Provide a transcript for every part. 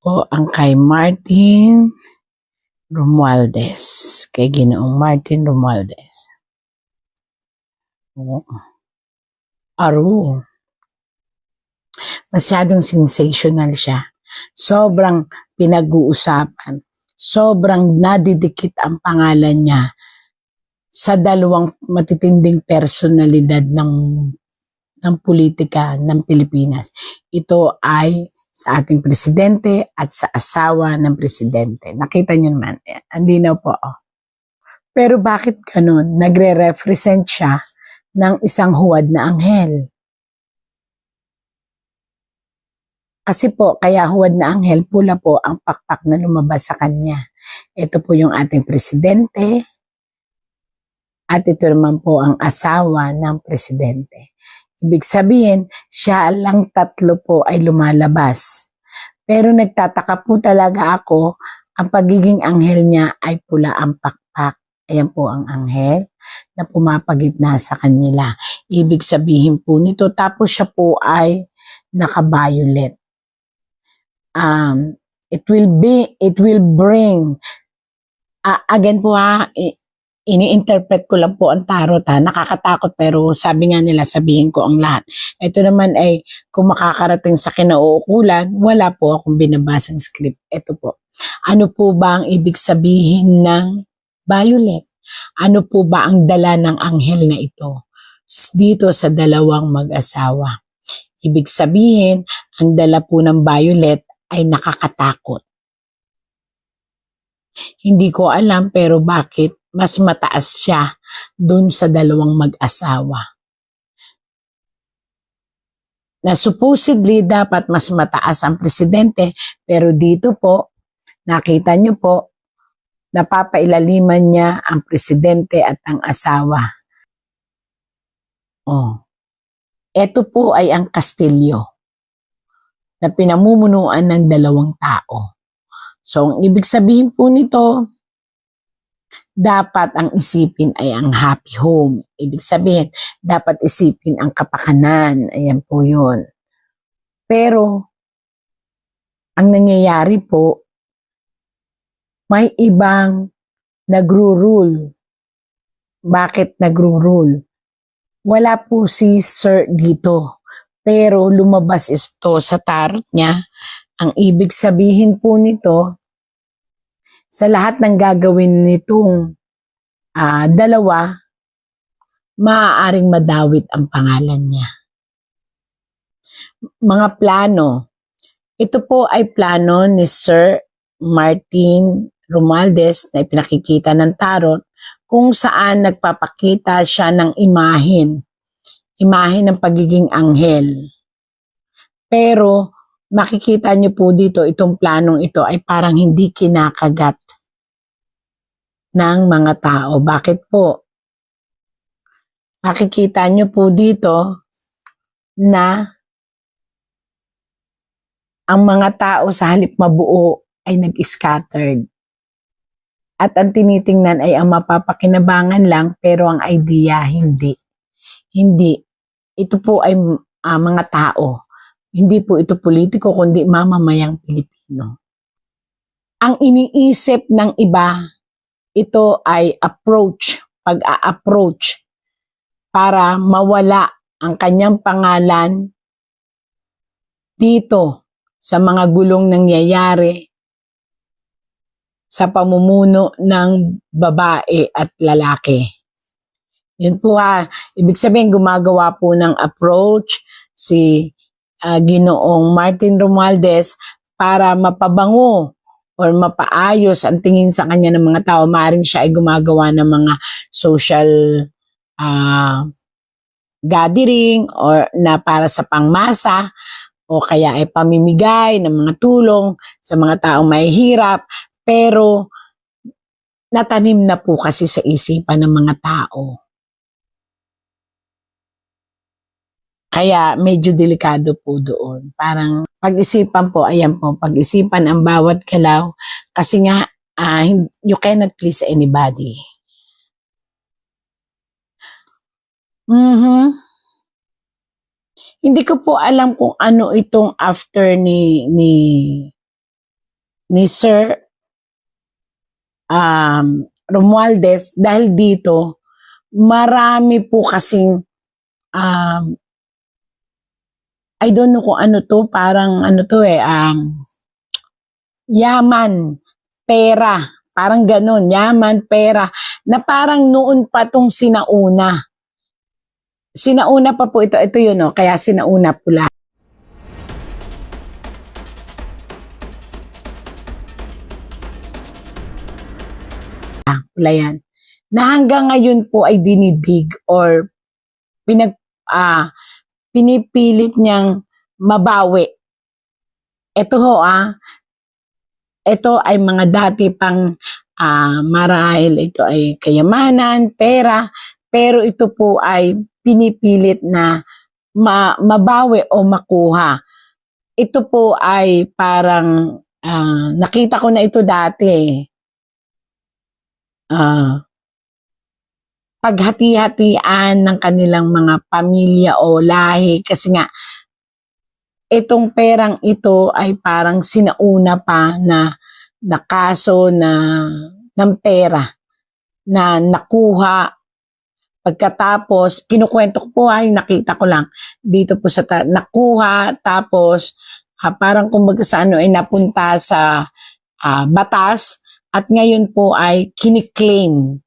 O ang kay Martin Romualdez. Kay Ginoong Martin Romualdez. Aru. Masyadong sensational siya. Sobrang pinag-uusapan. Sobrang nadidikit ang pangalan niya sa dalawang matitinding personalidad ng politika ng Pilipinas. Ito ay sa ating presidente at sa asawa ng presidente. Nakita niyo naman, ang linaw po. Pero bakit ganun? Nagre-represent siya ng isang huwad na anghel. Kasi po, kaya huwad na anghel, pula po ang pakpak na lumabas sa kanya. Ito po yung ating presidente at ito naman po ang asawa ng presidente. Ibig sabihin, siya lang tatlo po ay lumalabas. Pero nagtataka po talaga ako, ang pagiging anghel niya ay pula ang pakpak. Ayan po ang anghel na pumapagitna sa kanila. Ibig sabihin po nito, tapos siya po ay naka-violet. It will bring, again po ini-interpret ko lang po ang tarot nakakatakot pero sabi nga nila sabihin ko ang lahat. Ito naman ay kung makakarating sa kinauukulan, wala po akong binabasang script. Ito po. Ano po ba ang ibig sabihin ng violet? Ano po ba ang dala ng anghel na ito dito sa dalawang mag-asawa? Ibig sabihin, ang dala po ng violet ay nakakatakot. Hindi ko alam pero bakit mas mataas siya dun sa dalawang mag-asawa. Na supposedly dapat mas mataas ang presidente pero dito po, nakita nyo po, napapailaliman niya ang presidente at ang asawa. Ito po ay ang kastilyo na pinamumunuan ng dalawang tao. So, ang ibig sabihin po nito, dapat ang isipin ay ang happy home. Ibig sabihin, dapat isipin ang kapakanan. Ayan po yun. Pero, ang nangyayari po, may ibang nagro-rule. Bakit nagro-rule? Wala po si Sir dito. Pero lumabas ito sa tarot niya. Ang ibig sabihin po nito, sa lahat ng gagawin nitong dalawa, maaaring madawit ang pangalan niya. Mga plano. Ito po ay plano ni Sir Martin Romualdez na ipinakikita ng tarot kung saan nagpapakita siya ng imahen ng pagiging anghel. Pero makikita niyo po dito, itong planong ito ay parang hindi kinakagat ng mga tao. Bakit po? Makikita niyo po dito na ang mga tao sa halip mabuo ay nag-scattered. At ang tinitingnan ay ang mapapakinabangan lang pero ang idea hindi. Hindi. Ito po ay mga tao. Hindi po ito politiko kundi mamamayang Pilipino. Ang iniisip ng iba, ito ay approach, pag-a-approach para mawala ang kanyang pangalan dito sa mga gulong nangyayari sa pamumuno ng babae at lalaki. Yun po ibig sabihin gumagawa po ng approach si Ginoong Martin Romualdez para mapabango or mapaayos ang tingin sa kanya ng mga tao. Maaaring siya ay gumagawa ng mga social gathering or na para sa pangmasa o kaya ay pamimigay ng mga tulong sa mga taong mahihirap. Pero natanim na po kasi sa isipan ng mga tao. Kaya medyo delikado po doon. Parang pag-isipan po, ayan po, pag-isipan ang bawat galaw kasi nga you cannot please anybody. Hindi ko po alam kung ano itong after ni ni Sir Romualdez, dahil dito marami po kasing I don't know kung ano to, parang ano to yaman, pera, parang ganun, yaman, pera, na parang noon pa tong sinauna. Sinauna pa po ito yun, no? Kaya sinauna pula. Pula yan. Na hanggang ngayon po ay dinidig or pinipilit niyang mabawi. Ito ho ito ay mga dati pang marahil ito ay kayamanan, pera, pero ito po ay pinipilit na mabawi o makuha. Ito po ay parang nakita ko na ito dati. Paghati-hatian ng kanilang mga pamilya o lahi, kasi nga itong perang ito ay parang sinauna pa na kaso ng pera na nakuha. Pagkatapos, kinukwento ko po nakita ko lang dito po sa nakuha, tapos parang kumbaga sa ano ay napunta sa batas, at ngayon po ay kiniklaim.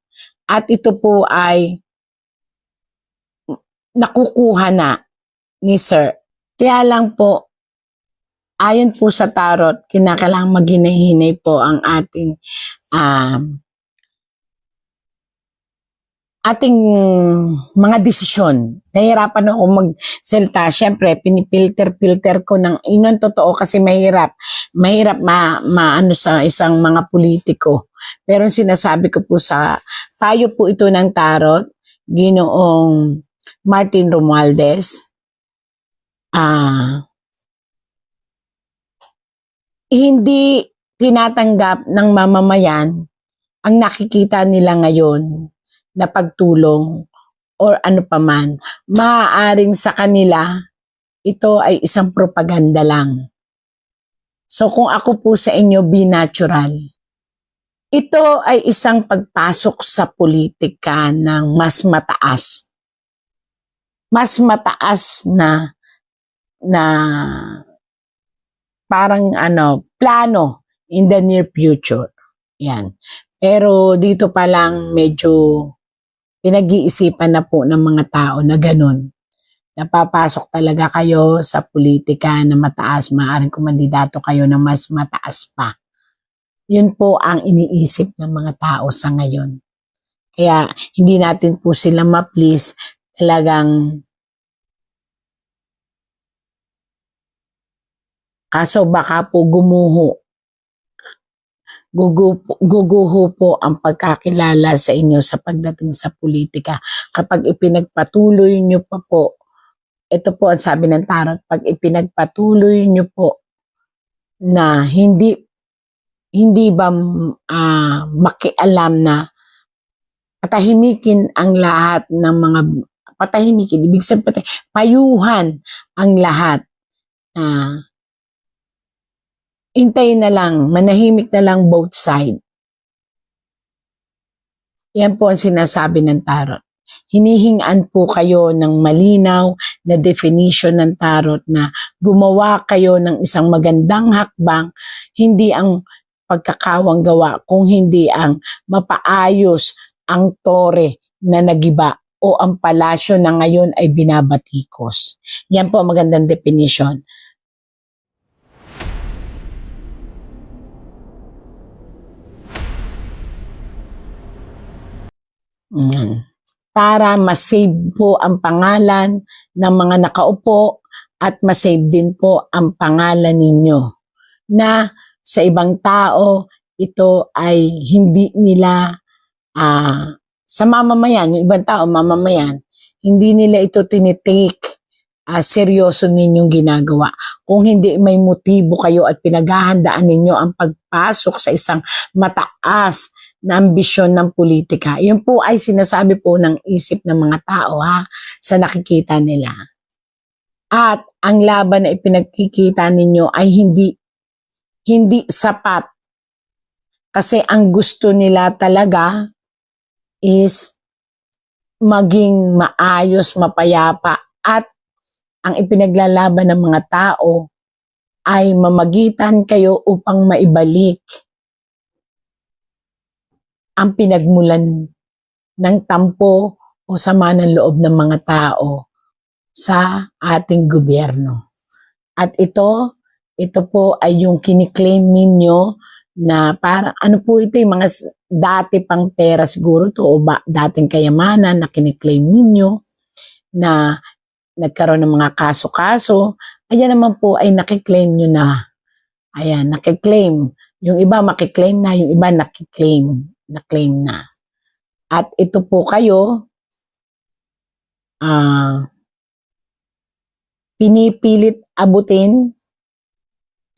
At ito po ay nakukuha na ni Sir. Kaya lang po, ayon po sa tarot, kinakailangan maghinay-hinay po ang ating mga desisyon. Nahihirapan ako magsalita. Siyempre, pinipilter ko ng inon totoo kasi mahirap maano sa isang mga politiko. Pero sinasabi ko po payo po ito ng tarot, Ginoong Martin Romualdez, hindi tinatanggap ng mamamayan ang nakikita nila ngayon na pagtulong or ano paman. Maaaring sa kanila, ito ay isang propaganda lang. So kung ako po sa inyo, be natural. Ito ay isang pagpasok sa politika ng mas mataas. Mas mataas na parang plano in the near future. Yan. Pero dito pa lang medyo pinag-iisipan na po ng mga tao na ganun. Napapasok talaga kayo sa politika na mataas, maaaring kumandidato kayo na mas mataas pa. Yun po ang iniisip ng mga tao sa ngayon. Kaya hindi natin po sila ma-please, talagang kaso baka po guguho po ang pagkakilala sa inyo sa pagdating sa politika. Kapag ipinagpatuloy nyo pa po, ito po ang sabi ng tarot, pag ipinagpatuloy nyo po na hindi ba makialam na patahimikin ang lahat ng mga patahimikin, ibig sabihin payuhan ang lahat. Hintayin na lang, manahimik na lang both side. Yan po ang sinasabi ng tarot. Hinihingaan po kayo ng malinaw na definition ng tarot na gumawa kayo ng isang magandang hakbang, hindi ang pagkakawang gawa, kung hindi ang mapaayos ang tore na nagiba o ang palasyo na ngayon ay binabatikos. Yan po ang magandang definition. Para masave po ang pangalan ng mga nakaupo at masave din po ang pangalan ninyo na sa ibang tao ito ay hindi nila sa mamamayan, yung ibang tao mamamayan, hindi nila ito tinitake seryoso ninyong ginagawa. Kung hindi may motibo kayo at pinaghahandaan ninyo ang pagpasok sa isang mataas na ambisyon ng politika, yun po ay sinasabi po ng isip ng mga tao sa nakikita nila. At ang laban na ipinagkikita ninyo ay hindi sapat. Kasi ang gusto nila talaga is maging maayos, mapayapa, at ang ipinaglalaban ng mga tao ay mamagitan kayo upang maibalik ang pinagmulan ng tampo o sama ng loob ng mga tao sa ating gobyerno. At ito po ay yung kiniklaim ninyo na parang ano po ito, yung mga dati pang pera siguro to o dating kayamanan na kiniklaim ninyo na nagkaroon ng mga kaso-kaso. Ayan naman po ay nakiklaim nyo na. Ayan, nakiklaim. Yung iba makiklaim na, yung iba naklaim na. At ito po kayo, pinipilit abutin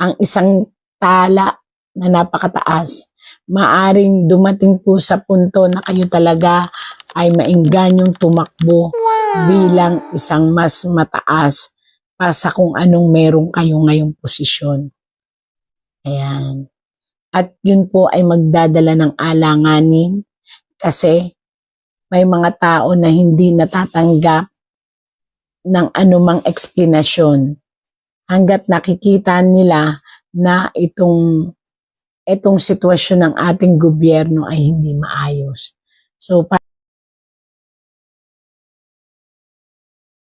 ang isang tala na napakataas. Maaring dumating po sa punto na kayo talaga ay maenganyong tumakbo bilang isang mas mataas pa sa kung anong meron kayo ngayong posisyon. Ayan. At yun po ay magdadala ng alanganin kasi may mga tao na hindi natatanggap ng anumang eksplanasyon hanggat nakikita nila na itong sitwasyon ng ating gobyerno ay hindi maayos. So,